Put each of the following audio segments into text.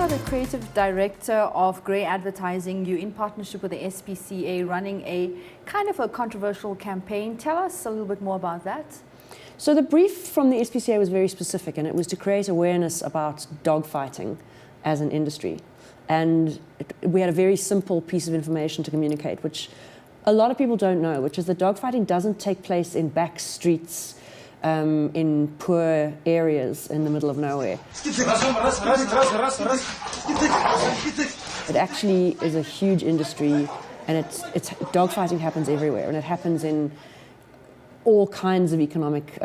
the creative director of Grey Advertising. You're in partnership with the NSPCA running a kind of a controversial campaign. Tell us a little bit more about that. So the brief from the NSPCA was very specific, and it was to create awareness about dogfighting as an industry. And we had a very simple piece of information to communicate, which a lot of people don't know, which is that dogfighting doesn't take place in back streets, in poor areas in the middle of nowhere. It actually is a huge industry, and dogfighting happens everywhere, and it happens in all kinds of economic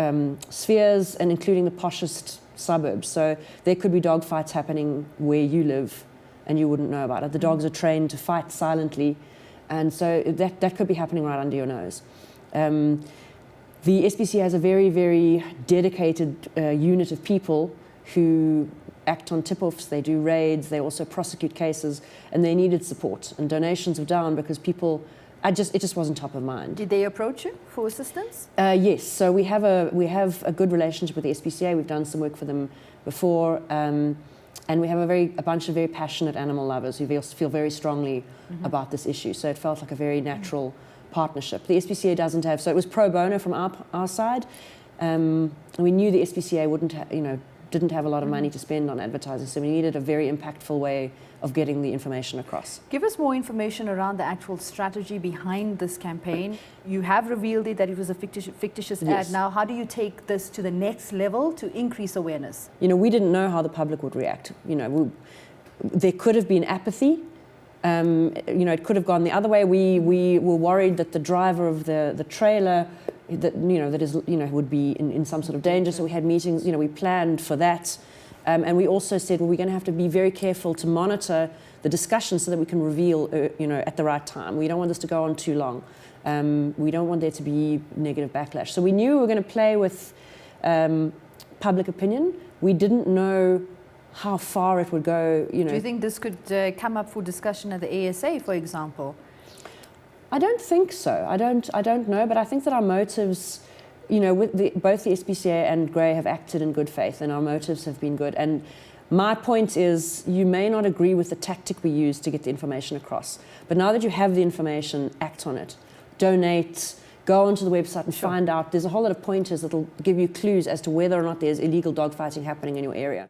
spheres, and including the poshest suburbs. So there could be dogfights happening where you live, and you wouldn't know about it. The dogs are trained to fight silently, and so that could be happening right under your nose. The SPCA has a very, very dedicated unit of people who act on tip-offs, they do raids, they also prosecute cases, and they needed support. And donations were down because it just wasn't top of mind. Did they approach you for assistance? Yes, so we have a good relationship with the SPCA. We've done some work for them before, and we have a bunch of very passionate animal lovers who feel very strongly about this issue. So it felt like a very natural partnership. The SPCA doesn't have, so it was pro bono from our side. We knew the SPCA didn't have a lot of money to spend on advertising, so we needed a very impactful way of getting the information across. Give us more information around the actual strategy behind this campaign. You have revealed that it was a fictitious Yes. ad. Now, how do you take this to the next level to increase awareness? We didn't know how the public would react. There could have been apathy. It could have gone the other way. We were worried that the driver of the trailer would be in some sort of danger. So we had meetings. We planned for that, and we also said, well, we're going to have to be very careful to monitor the discussion so that we can reveal, at the right time. We don't want this to go on too long. We don't want there to be negative backlash. So we knew we were going to play with public opinion. We didn't know how far it would go. Do you think this could come up for discussion at the ASA, for example? I don't think so. I don't know, but I think that our motives, both the SPCA and Grey have acted in good faith, and our motives have been good. And my point is, you may not agree with the tactic we use to get the information across, but now that you have the information, act on it. Donate, go onto the website and find out. There's a whole lot of pointers that will give you clues as to whether or not there's illegal dogfighting happening in your area.